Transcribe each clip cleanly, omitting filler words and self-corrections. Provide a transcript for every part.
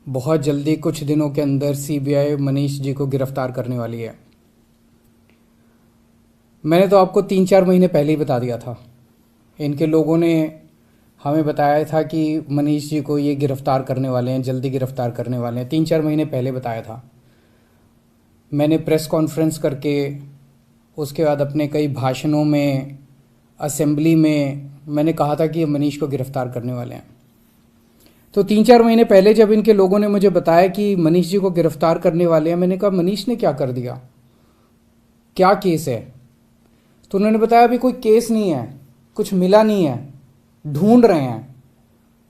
बहुत जल्दी कुछ दिनों के अंदर सीबीआई मनीष जी को गिरफ्तार करने वाली है। मैंने तो आपको 3-4 महीने पहले ही बता दिया था। इनके लोगों ने हमें बताया था कि मनीष जी को ये गिरफ्तार करने वाले हैं, जल्दी गिरफ्तार करने वाले हैं। 3-4 महीने पहले बताया था। मैंने प्रेस कॉन्फ्रेंस करके, उसके बाद अपने कई भाषणों में, असेंबली में मैंने कहा था कि ये मनीष को गिरफ्तार करने वाले हैं। तो 3-4 महीने पहले जब इनके लोगों ने मुझे बताया कि मनीष जी को गिरफ्तार करने वाले हैं, मैंने कहा मनीष ने क्या कर दिया, क्या केस है? तो उन्होंने बताया अभी कोई केस नहीं है, कुछ मिला नहीं है, ढूंढ रहे हैं,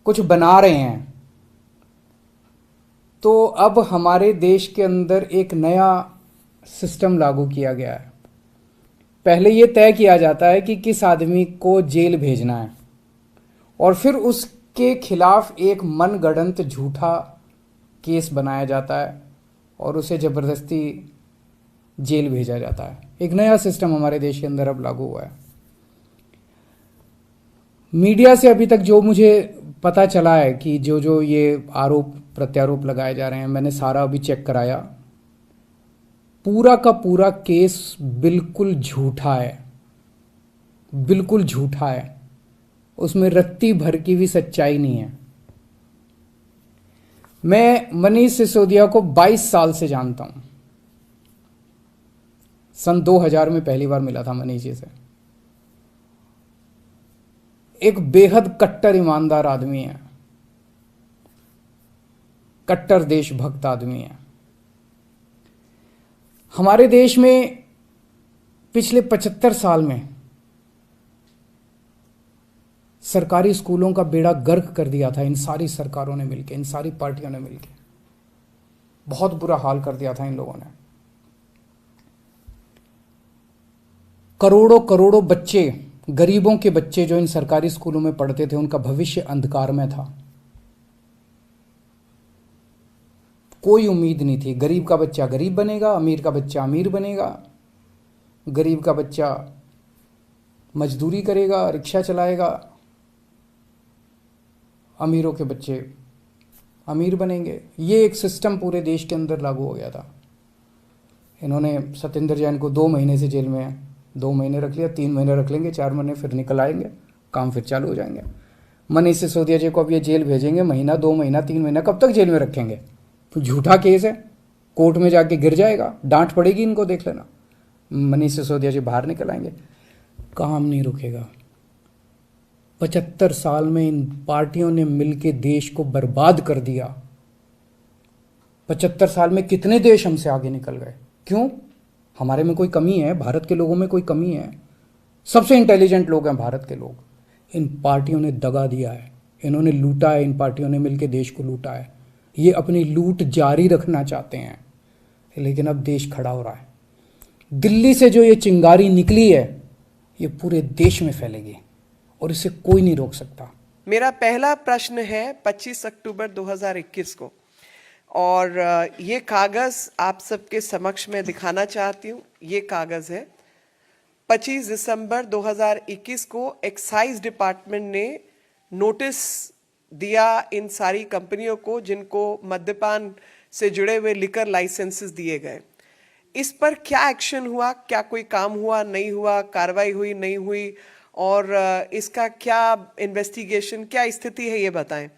कुछ बना रहे हैं। तो अब हमारे देश के अंदर एक नया सिस्टम लागू किया गया है। पहले ये तय किया जाता है कि किस आदमी को जेल भेजना है, और फिर उसके खिलाफ एक मनगढ़ंत झूठा केस बनाया जाता है और उसे ज़बरदस्ती जेल भेजा जाता है। एक नया सिस्टम हमारे देश के अंदर अब लागू हुआ है। मीडिया से अभी तक जो मुझे पता चला है कि जो जो ये आरोप प्रत्यारोप लगाए जा रहे हैं, मैंने सारा अभी चेक कराया। पूरा का पूरा केस बिल्कुल झूठा है, बिल्कुल झूठा है। उसमें रत्ती भर की भी सच्चाई नहीं है। मैं मनीष सिसोदिया को 22 साल से जानता हूं। सन 2000 में पहली बार मिला था मनीष जी से। एक बेहद कट्टर ईमानदार आदमी है, कट्टर देशभक्त आदमी है। हमारे देश में पिछले 75 साल में सरकारी स्कूलों का बेड़ा गर्क कर दिया था इन सारी सरकारों ने मिलकर, इन सारी पार्टियों ने मिलकर। बहुत बुरा हाल कर दिया था इन लोगों ने। करोड़ों करोड़ों बच्चे, गरीबों के बच्चे जो इन सरकारी स्कूलों में पढ़ते थे, उनका भविष्य अंधकार में था। कोई उम्मीद नहीं थी। गरीब का बच्चा गरीब बनेगा, अमीर का बच्चा अमीर बनेगा। गरीब का बच्चा मजदूरी करेगा, रिक्शा चलाएगा। अमीरों के बच्चे अमीर बनेंगे। ये एक सिस्टम पूरे देश के अंदर लागू हो गया था। इन्होंने सत्येंद्र जैन को 2 महीने से जेल में है, 2 महीने रख लिया, 3 महीने रख लेंगे, 4 महीने फिर निकल आएंगे, काम फिर चालू हो जाएंगे। मनीष सिसोदिया जी को अब ये जेल भेजेंगे, महीना, 2 महीना, 3 महीना, कब तक जेल में रखेंगे? तो झूठा केस है, कोर्ट में जाके गिर जाएगा, डांट पड़ेगी इनको, देख लेना। मनीष सिसोदिया जी बाहर निकल आएंगे। काम नहीं रुकेगा। 75 साल में इन पार्टियों ने मिलकर देश को बर्बाद कर दिया। 75 साल में कितने देश हमसे आगे निकल गए। क्यों? हमारे में कोई कमी है? भारत के लोगों में कोई कमी है? सबसे इंटेलिजेंट लोग हैं भारत के लोग। इन पार्टियों ने दगा दिया है, इन्होंने लूटा है, इन पार्टियों ने मिलकर देश को लूटा है। ये अपनी लूट जारी रखना चाहते हैं, लेकिन अब देश खड़ा हो रहा है। दिल्ली से जो ये चिंगारी निकली है, ये पूरे देश में फैलेगी और इसे कोई नहीं रोक सकता। मेरा पहला प्रश्न है 25 अक्टूबर 2021 को, और ये कागज आप सबके समक्ष में दिखाना चाहती हूँ। ये कागज है 25 दिसंबर 2021 को एक्साइज डिपार्टमेंट ने नोटिस दिया इन सारी कंपनियों को जिनको मद्यपान से जुड़े हुए लिकर लाइसेंसेस दिए गए। इस पर क्या एक्शन हुआ, क्या कोई काम हुआ, नहीं हुआ, कार्रवाई हुई, नहीं हुई, और इसका क्या इन्वेस्टिगेशन, क्या स्थिति है, ये बताएं।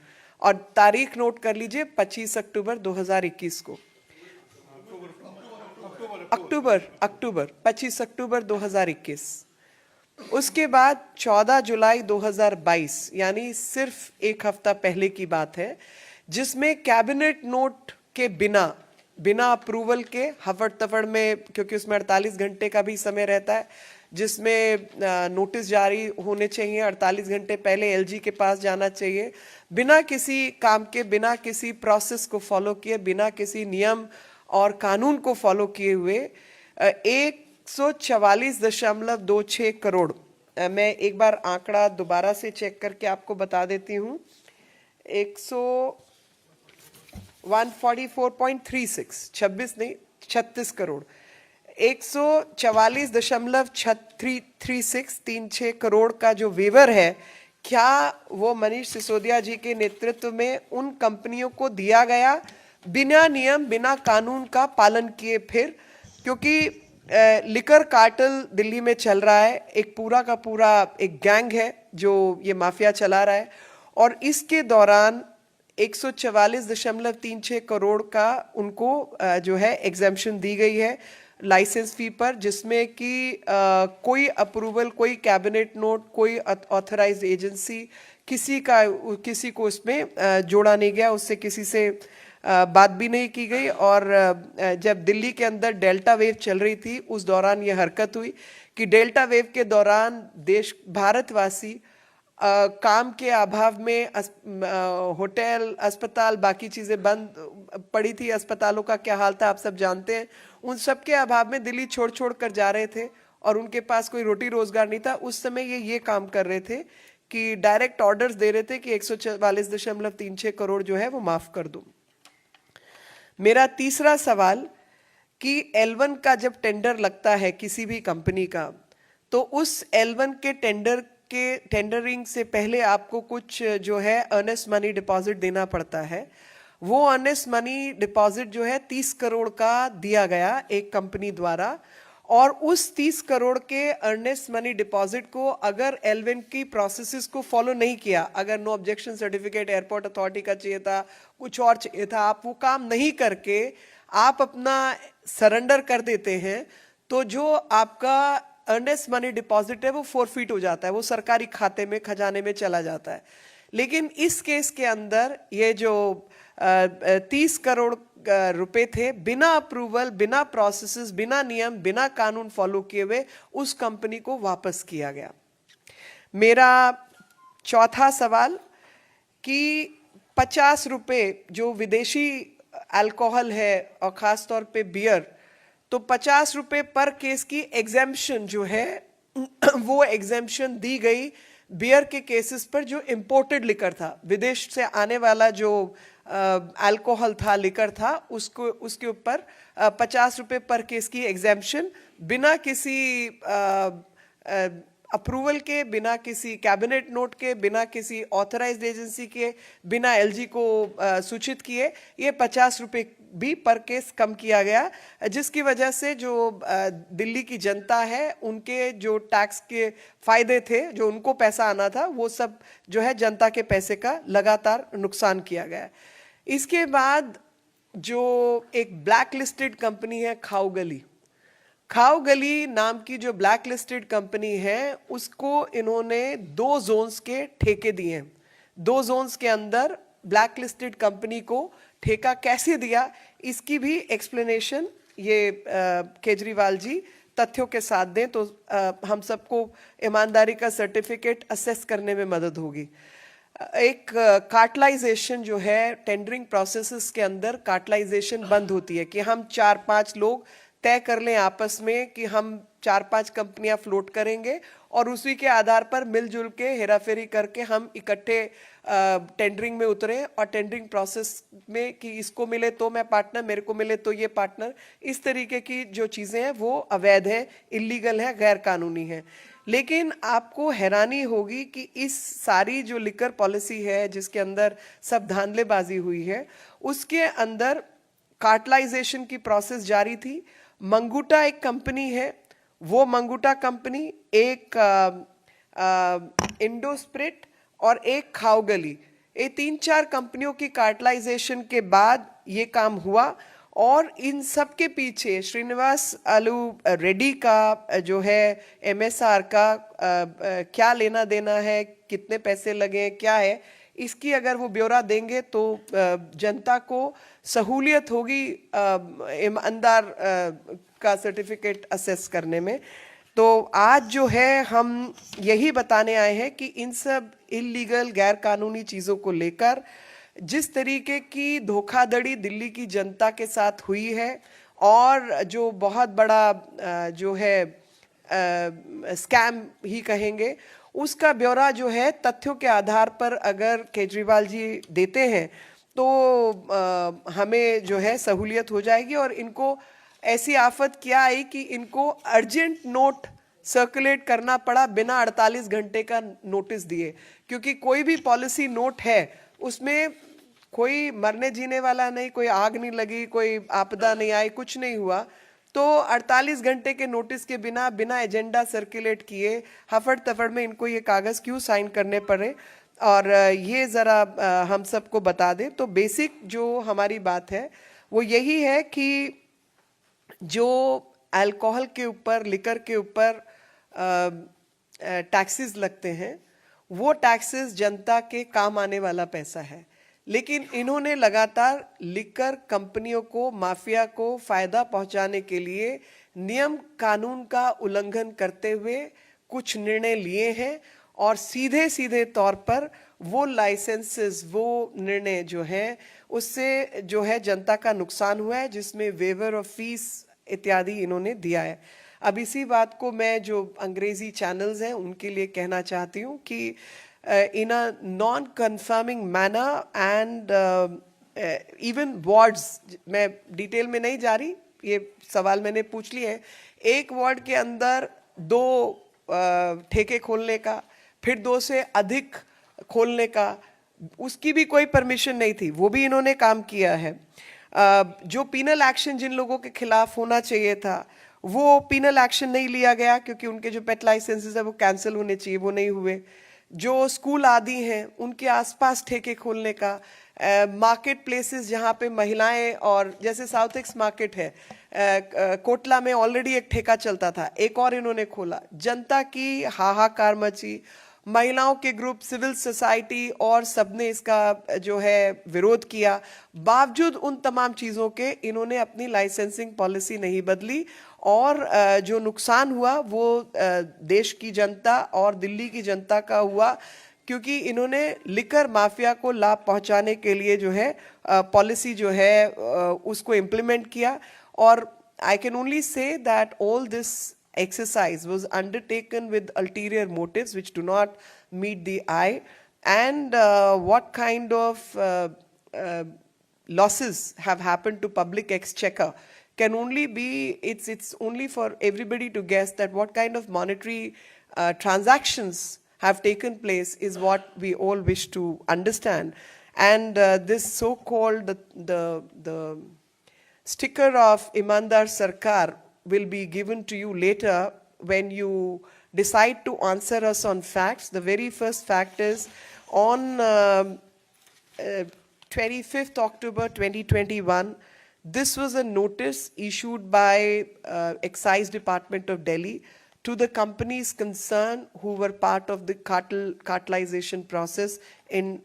और तारीख नोट कर लीजिए 25 अक्टूबर 2021 को। अक्टूबर 25 अक्टूबर 2021। उसके बाद 14 जुलाई 2022, यानी सिर्फ एक हफ्ता पहले की बात है, जिसमें कैबिनेट नोट के बिना अप्रूवल के हफड़ तफड़ में, क्योंकि उसमें 48 घंटे का भी समय रहता है, जिसमें नोटिस जारी होने चाहिए 48 घंटे पहले एलजी के पास जाना चाहिए, बिना किसी काम के, बिना किसी प्रोसेस को फॉलो किए, बिना किसी नियम और कानून को फॉलो किए हुए 144.26 करोड़, मैं एक बार आंकड़ा दोबारा से चेक करके आपको बता देती हूँ, 144.36, 26 नहीं 36 करोड़, 144.36 करोड़ का जो वेवर है क्या वो मनीष सिसोदिया जी के नेतृत्व में उन कंपनियों को दिया गया बिना नियम बिना कानून का पालन किए? फिर क्योंकि लिकर कार्टेल दिल्ली में चल रहा है, एक पूरा का पूरा एक गैंग है जो ये माफिया चला रहा है, और इसके दौरान 144.36 करोड़ का उनको जो है एग्जेम्पशन दी गई है लाइसेंस फी पर, जिसमें कि कोई अप्रूवल, कोई कैबिनेट नोट, कोई ऑथराइज्ड एजेंसी, किसी को इसमें जोड़ा नहीं गया, उससे किसी से बात भी नहीं की गई। और जब दिल्ली के अंदर डेल्टा वेव चल रही थी उस दौरान यह हरकत हुई कि डेल्टा वेव के दौरान भारतवासी काम के अभाव में होटल, अस्पताल, बाकी चीज़ें बंद पड़ी थी। अस्पतालों का क्या हाल था आप सब जानते हैं। उन सब के अभाव में दिल्ली छोड़ छोड़ कर जा रहे थे और उनके पास कोई रोटी रोजगार नहीं था। उस समय ये काम कर रहे थे कि डायरेक्ट ऑर्डर्स दे रहे थे कि 144.36 करोड़ जो है वो माफ कर दो। मेरा तीसरा सवाल कि L1 का जब टेंडर लगता है किसी भी कंपनी का, तो उस L1 के टेंडरिंग से पहले आपको कुछ जो है अर्नेस्ट मनी डिपॉजिट देना पड़ता है। वो अर्नेस्ट मनी डिपॉजिट जो है 30 करोड़ का दिया गया एक कंपनी द्वारा, और उस 30 करोड़ के अर्नेस्ट मनी डिपॉजिट को अगर L1 की प्रोसेसेस को फॉलो नहीं किया, अगर no objection certificate airport authority का चाहिए था, कुछ और चाहिए था, आप वो काम नहीं करके आप अपना सरेंडर कर देते हैं, तो जो आपका अर्नेस्ट मनी डिपॉजिट है वो फोरफीट हो जाता है, वो सरकारी खाते में, खजाने में चला जाता है। लेकिन इस केस के अंदर ये जो 30 करोड़ रुपए थे, बिना अप्रूवल, बिना प्रोसेसेस, बिना नियम, बिना कानून फॉलो किए हुए उस कंपनी को वापस किया गया। मेरा चौथा सवाल कि 50 रुपए जो विदेशी अल्कोहल है और खास तौर पे बियर, तो 50 रुपए पर केस की एग्जेम्पशन जो है वो एग्जेम्पशन दी गई बियर के केसेस पर जो इंपोर्टेड लिकर था, विदेश से आने वाला जो अल्कोहल था, लिकर था, उसके ऊपर 50 रुपए पर केस की एग्जेम्पशन बिना किसी अप्रूवल के, बिना किसी कैबिनेट नोट के, बिना किसी ऑथराइज्ड एजेंसी के, बिना LG को सूचित किए ये 50 रुपए भी पर केस कम किया गया, जिसकी वजह से जो दिल्ली की जनता है उनके जो टैक्स के फायदे थे, जो उनको पैसा आना था, वो सब जो है जनता के पैसे का लगातार नुकसान किया गया। इसके बाद जो एक ब्लैक लिस्टेड कंपनी है खाओ गली नाम की जो ब्लैक लिस्टेड कंपनी है, उसको इन्होंने 2 जोन्स के ठेके दिए हैं। 2 जोन्स के अंदर ब्लैक लिस्टेड कंपनी को ठेका कैसे दिया, इसकी भी एक्सप्लेनेशन ये केजरीवाल जी तथ्यों के साथ दें तो हम सबको ईमानदारी का सर्टिफिकेट असेस करने में मदद होगी। एक कार्टलाइजेशन जो है टेंडरिंग प्रोसेसेस के अंदर, कार्टलाइजेशन बंद होती है कि हम 4-5 लोग तय कर लें आपस में कि हम 4-5 कंपनियां फ्लोट करेंगे और उसी के आधार पर मिलजुल के हेराफेरी करके हम इकट्ठे टेंडरिंग में उतरे और टेंडरिंग प्रोसेस में कि इसको मिले तो मैं पार्टनर, मेरे को मिले तो ये पार्टनर, इस तरीके की जो चीज़ें हैं वो अवैध है, इलीगल है, गैर कानूनी है। लेकिन आपको हैरानी होगी कि इस सारी जो लिकर पॉलिसी है जिसके अंदर सब धांधलेबाजी हुई है, उसके अंदर कार्टलाइजेशन की प्रोसेस जारी थी। मंगूटा एक कंपनी है, वो मंगूटा कंपनी एक इंडोस्प्रिट और एक खाओगली, ये 3-4 कंपनियों की कार्टलाइजेशन के बाद ये काम हुआ। और इन सब के पीछे श्रीनिवास आलू रेड्डी का जो है MSR का क्या लेना देना है, कितने पैसे लगे, क्या है, इसकी अगर वो ब्यौरा देंगे तो जनता को सहूलियत होगी ईमानदार का सर्टिफिकेट असेस करने में। तो आज जो है हम यही बताने आए हैं कि इन सब इलीगल, गैर कानूनी चीज़ों को लेकर जिस तरीके की धोखाधड़ी दिल्ली की जनता के साथ हुई है और जो बहुत बड़ा जो है स्कैम ही कहेंगे, उसका ब्यौरा जो है तथ्यों के आधार पर अगर केजरीवाल जी देते हैं तो हमें जो है सहूलियत हो जाएगी। और इनको ऐसी आफत क्या आई कि इनको अर्जेंट नोट सर्कुलेट करना पड़ा बिना 48 घंटे का नोटिस दिए, क्योंकि कोई भी पॉलिसी नोट है उसमें कोई मरने जीने वाला नहीं, कोई आग नहीं लगी, कोई आपदा नहीं आई, कुछ नहीं हुआ। तो 48 घंटे के नोटिस के बिना बिना एजेंडा सर्कुलेट किए हफड़ तफड़ में इनको ये कागज क्यों साइन करने पड़े, और ये जरा हम सबको बता दें। तो बेसिक जो हमारी बात है वो यही है कि जो अल्कोहल के ऊपर, लिकर के ऊपर टैक्सेस लगते हैं, वो टैक्सेस जनता के काम आने वाला पैसा है, लेकिन इन्होंने लगातार लिकर कंपनियों को, माफिया को फायदा पहुंचाने के लिए नियम कानून का उल्लंघन करते हुए कुछ निर्णय लिए हैं, और सीधे सीधे तौर पर वो लाइसेंसेस, वो निर्णय जो है उससे जो है जनता का नुकसान हुआ है, जिसमें वेवर ऑफ फीस इत्यादि इन्होंने दिया है। अब इसी बात को मैं जो अंग्रेजी चैनल्स हैं उनके लिए कहना चाहती हूँ कि in a non conforming manner and even wards, मैं डिटेल में नहीं जा रही, ये सवाल मैंने पूछ लिए हैं, एक वार्ड के अंदर 2 ठेके खोलने का, फिर 2 से अधिक खोलने का, उसकी भी कोई परमिशन नहीं थी, वो भी इन्होंने काम किया है। जो पीनल एक्शन जिन लोगों के खिलाफ होना चाहिए था वो पीनल एक्शन नहीं लिया गया, क्योंकि उनके जो पेट लाइसेंसेस है वो कैंसिल होने चाहिए, वो नहीं हुए। जो स्कूल आदि हैं उनके आसपास ठेके खोलने का, मार्केट प्लेसेस जहाँ पे महिलाएं, और जैसे साउथ एक्स मार्केट है, कोटला में ऑलरेडी एक ठेका चलता था, एक और इन्होंने खोला। जनता की हाहाकार मची, महिलाओं के ग्रुप, सिविल सोसाइटी और सबने इसका जो है विरोध किया। बावजूद उन तमाम चीज़ों के इन्होंने अपनी लाइसेंसिंग पॉलिसी नहीं बदली, और जो नुकसान हुआ वो देश की जनता और दिल्ली की जनता का हुआ, क्योंकि इन्होंने लिकर माफिया को लाभ पहुंचाने के लिए जो है पॉलिसी जो है उसको इम्प्लीमेंट किया। और I can only say that all this exercise was undertaken with ulterior motives which do not meet the eye, and what kind of losses have happened to public exchequer can only be, it's only for everybody to guess that what kind of monetary transactions have taken place is what we all wish to understand. And this so-called the sticker of Imandar Sarkar will be given to you later when you decide to answer us on facts. The very first fact is on 25th October 2021, this was a notice issued by Excise Department of Delhi to the companies concerned who were part of the cartelization process in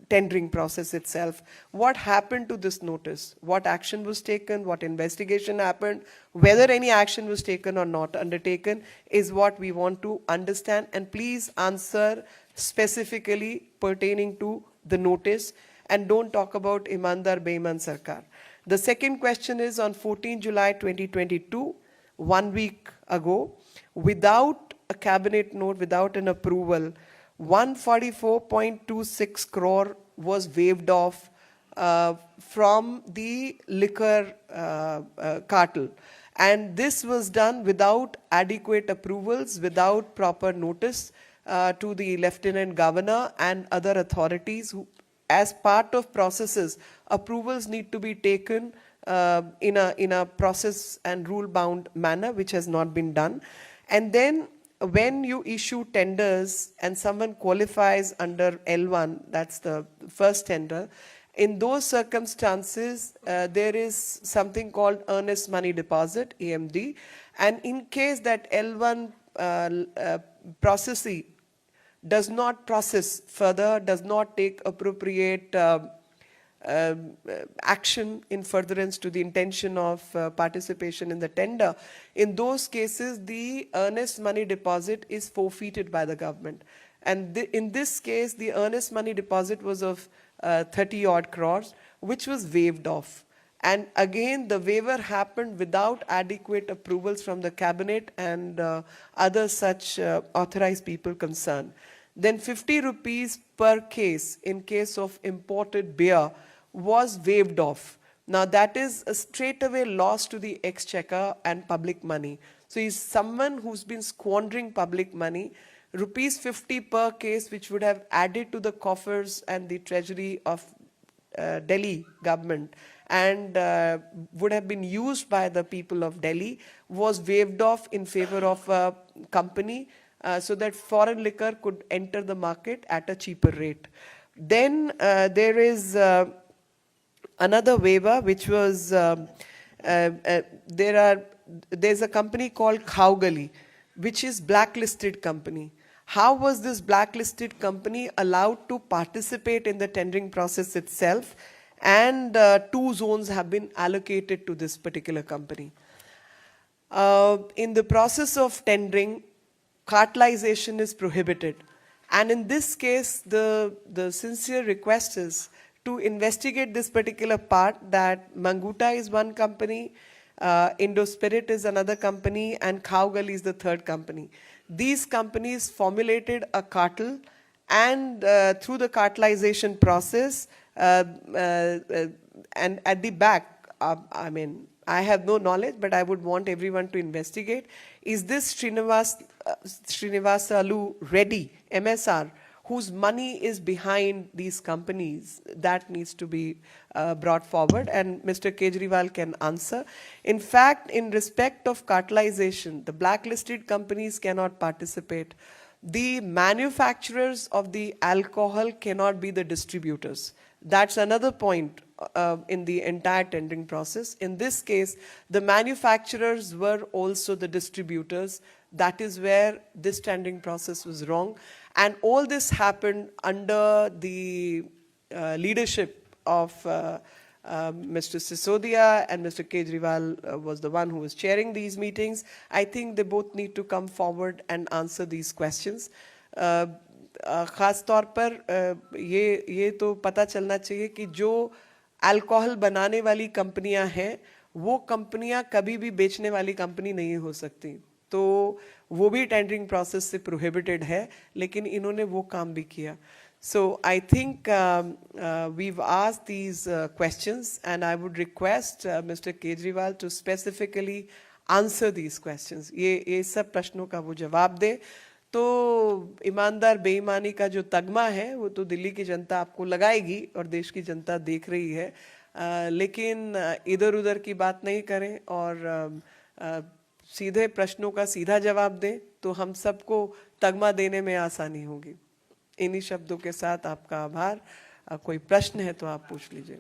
tendering process itself. What happened to this notice? What action was taken? What investigation happened? Whether any action was taken or not undertaken is what we want to understand. And please answer specifically pertaining to the notice, and don't talk about Imandar Beiman Sarkar. The second question is on 14 July 2022, 1 week ago, without a cabinet note, without an approval, 144.26 crore was waived off from the liquor cartel. And this was done without adequate approvals, without proper notice to the Lieutenant Governor and other authorities who, as part of processes, approvals need to be taken in a process and rule-bound manner, which has not been done. And then when you issue tenders and someone qualifies under L1, that's the first tender, in those circumstances, there is something called earnest money deposit, EMD. And in case that L1 processee does not process further, does not take appropriate action in furtherance to the intention of participation in the tender, in those cases the earnest money deposit is forfeited by the government. And in this case the earnest money deposit was of 30 odd crores, which was waived off. And again the waiver happened without adequate approvals from the cabinet and other such authorized people concerned. Then 50 rupees per case in case of imported beer was waived off. Now that is a straightaway loss to the exchequer and public money. So he's someone who's been squandering public money, rupees 50 per case, which would have added to the coffers and the treasury of Delhi government and would have been used by the people of Delhi, was waived off in favor of a company so that foreign liquor could enter the market at a cheaper rate. Then there is another waiver which was there's a company called Khawgali, which is blacklisted company. How was this blacklisted company allowed to participate in the tendering process itself? And 2 zones have been allocated to this particular company. In the process of tendering, cartelization is prohibited. And in this case, the sincere request is to investigate this particular part, that Manguta is one company, Indospirit is another company, and Khawgali is the third company. These companies formulated a cartel, and through the cartelization process, and at the back, I mean, I have no knowledge, but I would want everyone to investigate. Is this Srinivasalu Reddy, MSR, whose money is behind these companies? That needs to be brought forward, and Mr. Kejriwal can answer. In fact, in respect of cartelization, the blacklisted companies cannot participate. The manufacturers of the alcohol cannot be the distributors. That's another point in the entire tendering process. In this case, the manufacturers were also the distributors. That is where this tendering process was wrong. And all this happened under the leadership of Mr. Sisodia, and Mr. Kejriwal was the one who was chairing these meetings. I think they both need to come forward and answer these questions. ख़ास तौर पर ये तो पता चलना चाहिए कि जो अल्कोहल बनाने वाली कंपनियां हैं, वो कंपनियां कभी भी बेचने वाली कंपनी नहीं हो सकती, तो वो भी टेंडरिंग प्रोसेस से प्रोहिबिटेड है, लेकिन इन्होंने वो काम भी किया. So I think we've asked these questions, and I would request Mr. Kejriwal to specifically answer these questions. ये सब प्रश्नों का वो जवाब दे. तो ईमानदार बेईमानी का जो तगमा है वो तो दिल्ली की जनता आपको लगाएगी और देश की जनता देख रही है, लेकिन इधर उधर की बात नहीं करें और सीधे प्रश्नों का सीधा जवाब दें, तो हम सबको तगमा देने में आसानी होगी. इन्हीं शब्दों के साथ आपका आभार. कोई प्रश्न है तो आप पूछ लीजिए.